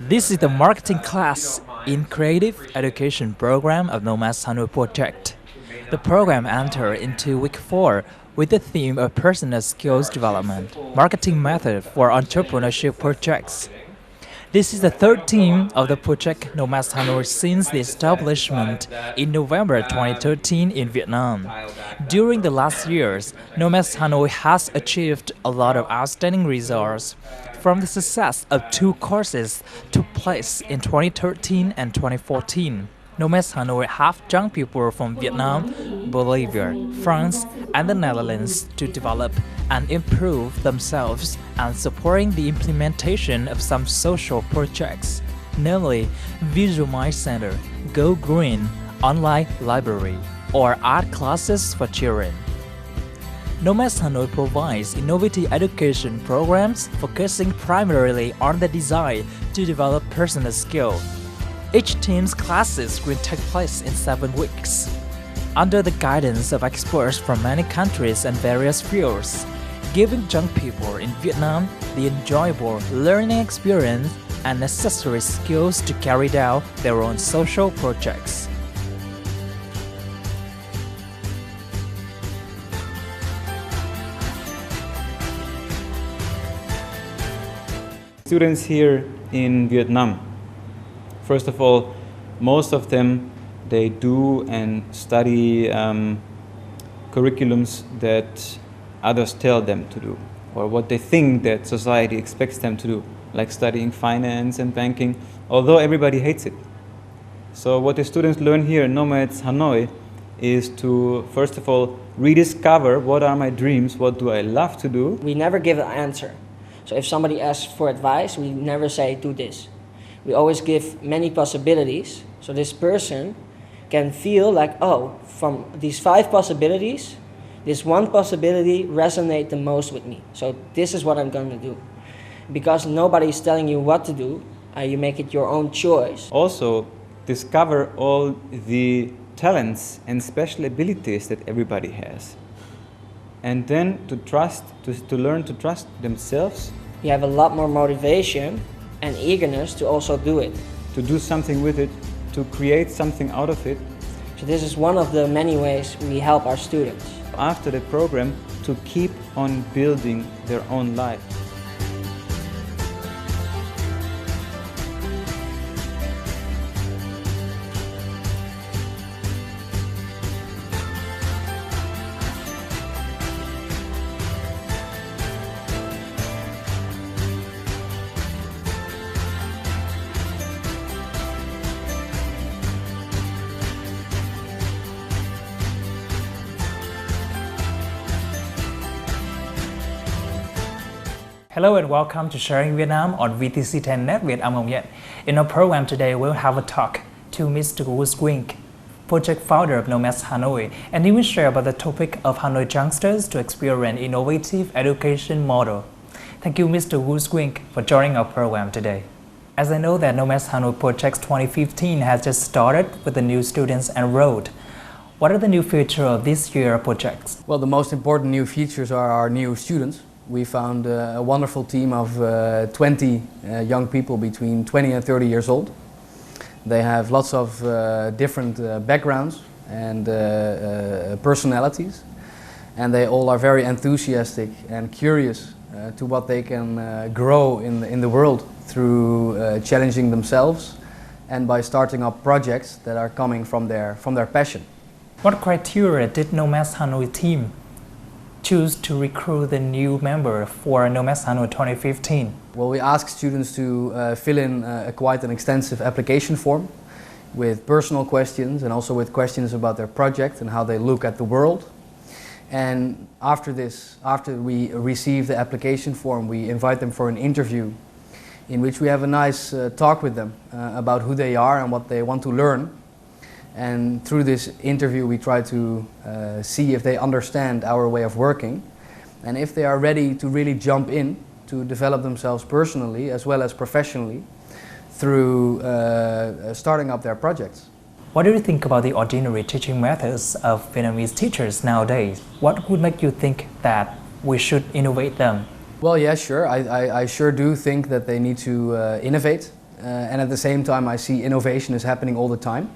This is the marketing class in creative education program of Knowmads Hanoi project. The program entered into week 4 with the theme of personal skills development, marketing method for entrepreneurship projects. This is the third theme of the project Knowmads Hanoi since the establishment in November 2013 in Vietnam. During the last years, Knowmads Hanoi has achieved a lot of outstanding results. From the success of 2 courses took place in 2013 and 2014. Knowmads Hanoi have young people from Vietnam, Bolivia, France, and the Netherlands to develop and improve themselves and supporting the implementation of some social projects, namely Visual Mind Center, Go Green, online library, or art classes for children. Knowmads Hanoi provides innovative education programs focusing primarily on the desire to develop personal skill. Each team's classes will take place in 7 weeks. Under the guidance of experts from many countries and various fields, giving young people in Vietnam the enjoyable learning experience and necessary skills to carry out their own social projects. Students here in Vietnam, first of all, most of them, they do and study curriculums that others tell them to do, or what they think that society expects them to do, like studying finance and banking, although everybody hates it. So what the students learn here in Knowmads Hanoi is to, first of all, rediscover what are my dreams, what do I love to do. We never give an answer. So if somebody asks for advice, we never say, do this. We always give many possibilities, so this person can feel like, oh, from these 5 possibilities, this one possibility resonates the most with me. So this is what I'm going to do. Because nobody is telling you what to do, you make it your own choice. Also, discover all the talents and special abilities that everybody has. And then to learn to trust themselves. You have a lot more motivation and eagerness to also do it. To do something with it, to create something out of it. So this is one of the many ways we help our students. After the program, to keep on building their own life. Hello and welcome to Sharing Vietnam on VTC10 Netviet. I'm Ông Guus. In our program today, we'll have a talk to Mr. Guus Wink, project founder of Knowmads Hanoi, and he will share about the topic of Hanoi youngsters to experience innovative education model. Thank you, Mr. Guus Wink, for joining our program today. As I know that Knowmads Hanoi Project 2015 has just started with the new students enrolled. What are the new features of this year's projects? Well, the most important new features are our new students. We found a wonderful team of 20 young people between 20 and 30 years old. They have lots of different backgrounds and personalities, and they all are very enthusiastic and curious to what they can grow in the world through challenging themselves and by starting up projects that are coming from their passion. What criteria did Knowmads Hanoi team choose to recruit the new member for Knowmads Hanoi 2015? Well, we asked students to fill in quite an extensive application form with personal questions and also with questions about their project and how they look at the world. And after we receive the application form, we invite them for an interview in which we have a nice talk with them about who they are and what they want to learn. And through this interview we try to see if they understand our way of working and if they are ready to really jump in to develop themselves personally as well as professionally through starting up their projects. What do you think about the ordinary teaching methods of Vietnamese teachers nowadays? What would make you think that we should innovate them? Well, yeah, sure. I sure do think that they need to innovate. And at the same time, I see innovation is happening all the time.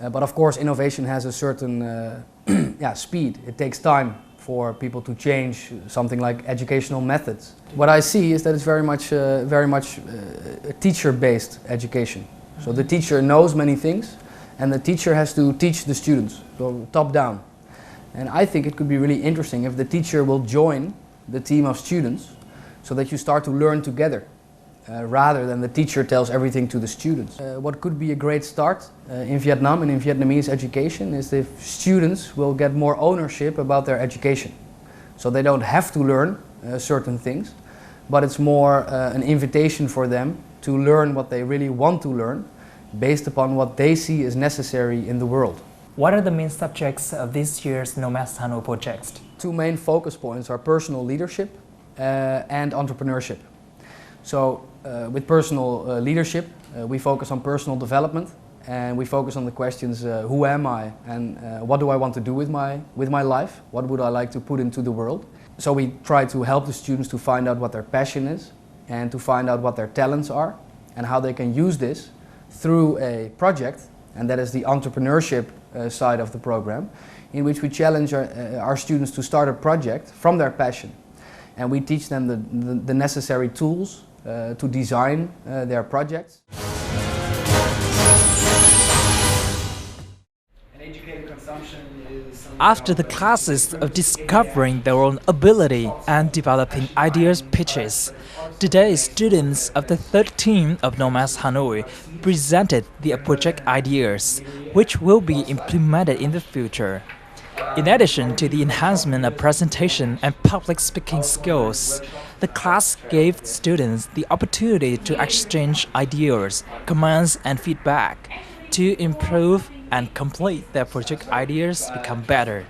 But of course, innovation has a certain speed. It takes time for people to change something like educational methods. What I see is that it's very much a teacher-based education. So the teacher knows many things, and the teacher has to teach the students, so top-down. And I think it could be really interesting if the teacher will join the team of students, so that you start to learn together, rather than the teacher tells everything to the students. What could be a great start in Vietnam and in Vietnamese education is if students will get more ownership about their education. So they don't have to learn certain things, but it's more an invitation for them to learn what they really want to learn based upon what they see is necessary in the world. What are the main subjects of this year's Knowmads Hanoi project? Two main focus points are personal leadership and entrepreneurship. So with personal leadership, we focus on personal development, and we focus on the questions, who am I, and what do I want to do with my life? What would I like to put into the world? So we try to help the students to find out what their passion is, and to find out what their talents are, and how they can use this through a project, and that is the entrepreneurship side of the program, in which we challenge our students to start a project from their passion. And we teach them the necessary tools to design their projects. After the classes of discovering their own ability and developing ideas pitches, today students of the third team of Knowmads Hanoi presented their project ideas, which will be implemented in the future. In addition to the enhancement of presentation and public speaking skills, the class gave students the opportunity to exchange ideas, comments and feedback to improve and complete their project ideas become better.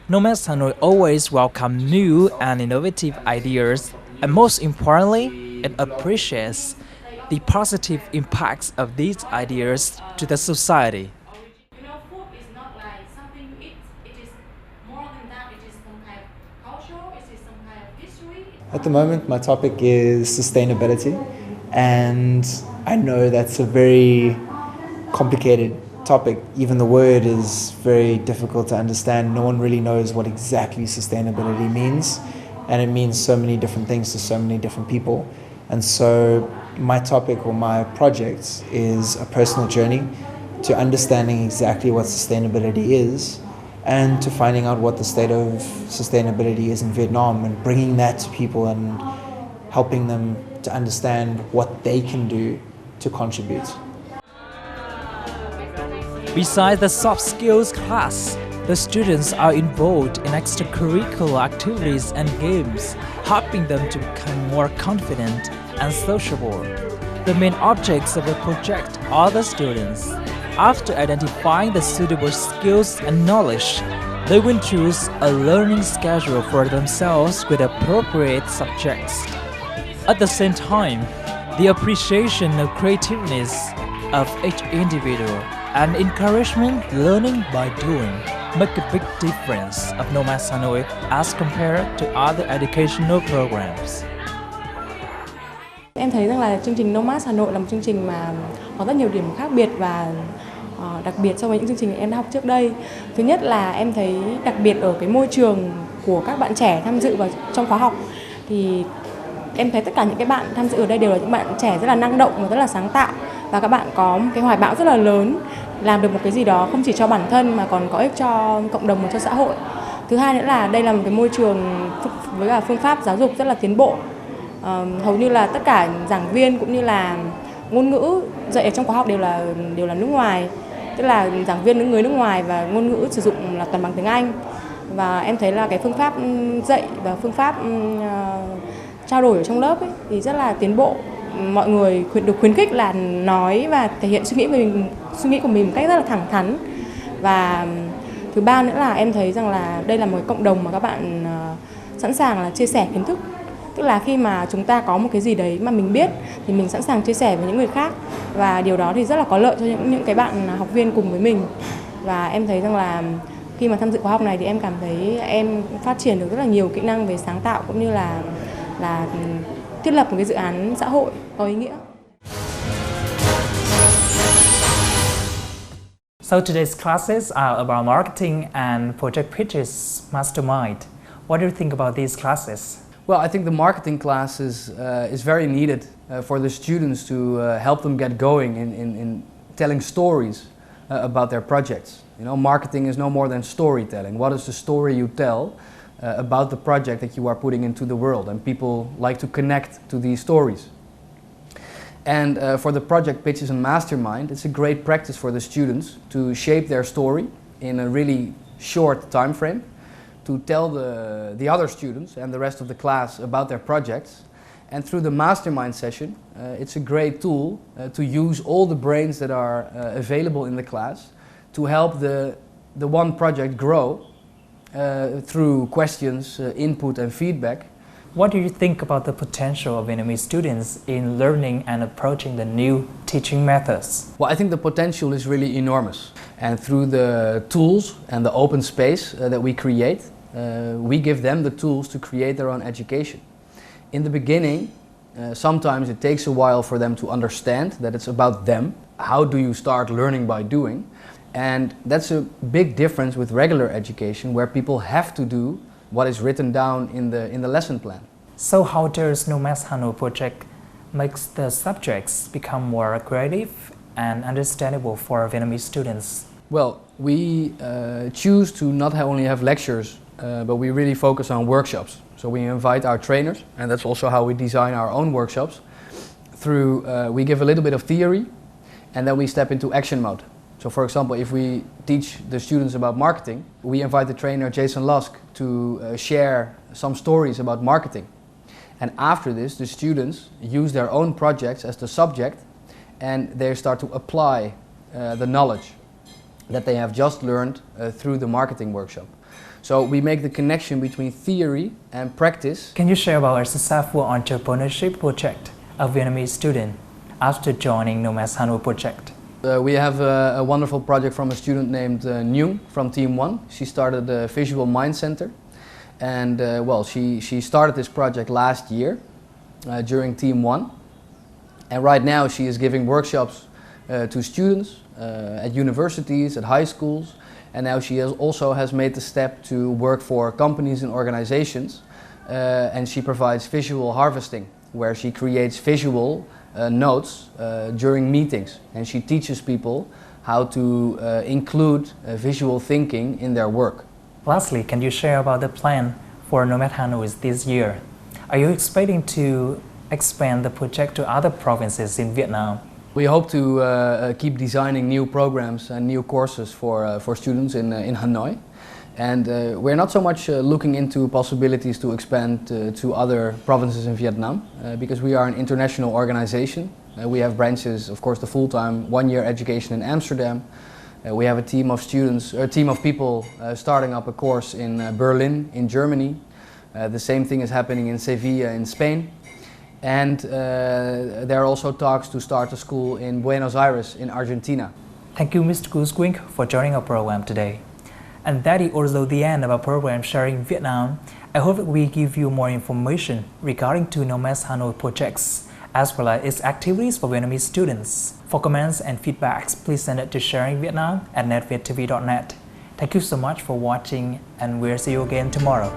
Knowmads Hanoi always welcome new and innovative ideas, and most importantly, it appreciates the positive impacts of these ideas to the society. Food is not like something you eat. It is more than that. It is some kind of culture. It is some kind of history. At the moment, my topic is sustainability, and I know that's a very complicated topic. Even the word is very difficult to understand. No one really knows what exactly sustainability means, and it means so many different things to so many different people. And so my topic or my project is a personal journey to understanding exactly what sustainability is, and to finding out what the state of sustainability is in Vietnam, and bringing that to people and helping them to understand what they can do to contribute. Besides the soft skills class, the students are involved in extracurricular activities and games, helping them to become more confident and sociable. The main objects of the project are the students. After identifying the suitable skills and knowledge, they will choose a learning schedule for themselves with appropriate subjects. At the same time, the appreciation of creativeness of each individual and encouragement learning by doing make a big difference of Knowmads Hanoi as compared to other educational programs. Em thấy rằng là chương trình Knowmads Hà Nội là một chương trình mà có rất nhiều điểm khác biệt và đặc biệt so với những chương trình em đã học trước đây. Thứ nhất là em thấy đặc biệt ở cái môi trường của các bạn trẻ tham dự vào trong khóa học, thì em thấy tất cả những cái bạn tham dự ở đây đều là những bạn trẻ rất là năng động và rất là sáng tạo, và các bạn có một cái hoài bão rất là lớn, làm được một cái gì đó không chỉ cho bản thân mà còn có ích cho cộng đồng và cho xã hội. Thứ hai nữa là đây là một cái môi trường với cả phương pháp giáo dục rất là tiến bộ. Hầu như là tất cả giảng viên cũng như là ngôn ngữ dạy ở trong khóa học đều là nước ngoài, tức là giảng viên những người nước ngoài, và ngôn ngữ sử dụng là toàn bằng tiếng Anh. Và em thấy là cái phương pháp dạy và phương pháp trao đổi ở trong lớp ấy, thì rất là tiến bộ. Mọi người được khuyến khích là nói và thể hiện suy nghĩ của mình một cách rất là thẳng thắn. Và thứ ba nữa là em thấy rằng là đây là một cộng đồng mà các bạn sẵn sàng là chia sẻ kiến thức. Tức là khi mà chúng ta có một cái gì đấy mà mình biết thì mình sẵn sàng chia sẻ với những người khác, và điều đó thì rất là có lợi cho những cái bạn học viên cùng với mình. Và em thấy rằng là khi Khi mà tham dự khóa học này thì em cảm thấy em phát triển được rất là nhiều kỹ năng về sáng tạo cũng như là thiết lập một cái dự án xã hội có ý nghĩa. So today's classes are about marketing and project pitches mastermind. What do you think about these classes? Well, I think the marketing class is very needed for the students to help them get going in telling stories about their projects. You know, marketing is no more than storytelling. What is the story you tell about the project that you are putting into the world? And people like to connect to these stories. And for the project pitches and mastermind, it's a great practice for the students to shape their story in a really short time frame, to tell the other students and the rest of the class about their projects. And through the mastermind session, it's a great tool to use all the brains that are available in the class to help the one project grow through questions, input and feedback. What do you think about the potential of Vietnamese students in learning and approaching the new teaching methods? Well, I think the potential is really enormous. And through the tools and the open space that we create, we give them the tools to create their own education. In the beginning, sometimes it takes a while for them to understand that it's about them. How do you start learning by doing? And that's a big difference with regular education, where people have to do what is written down in the lesson plan. So how does Knowmads Hanoi project makes the subjects become more creative and understandable for Vietnamese students? Well, we choose to not only have lectures, but we really focus on workshops. So we invite our trainers, and that's also how we design our own workshops. We give a little bit of theory, and then we step into action mode. So for example, if we teach the students about marketing, we invite the trainer Jason Lusk to share some stories about marketing. And after this, the students use their own projects as the subject, and they start to apply the knowledge that they have just learned through the marketing workshop. So we make the connection between theory and practice. Can you share about a successful entrepreneurship project of Vietnamese student after joining Knowmads Hanoi project? We have a wonderful project from a student named Chương from Team 1. She started the Visual Mind Center, and she started this project last year during Team 1, and right now she is giving workshops to students at universities, at high schools, and now she also has made the step to work for companies and organizations, and she provides visual harvesting, where she creates visual notes during meetings, and she teaches people how to include visual thinking in their work. Lastly, can you share about the plan for Knowmads Hanoi this year? Are you expecting to expand the project to other provinces in Vietnam? We hope to keep designing new programs and new courses for students in Hanoi. And we're not so much looking into possibilities to expand to other provinces in Vietnam, because we are an international organization. We have branches, of course, the full-time one-year education in Amsterdam. We have a team of students, a team of people starting up a course in Berlin, in Germany. The same thing is happening in Sevilla, in Spain. And there are also talks to start a school in Buenos Aires, in Argentina. Thank you, Mr. Guus Wink, for joining our program today. And that is also the end of our program Sharing Vietnam. I hope that we give you more information regarding to Knowmads Hanoi projects, as well as its activities for Vietnamese students. For comments and feedbacks, please send it to sharingvietnam@netviet.tv.net. Thank you so much for watching, and we'll see you again tomorrow.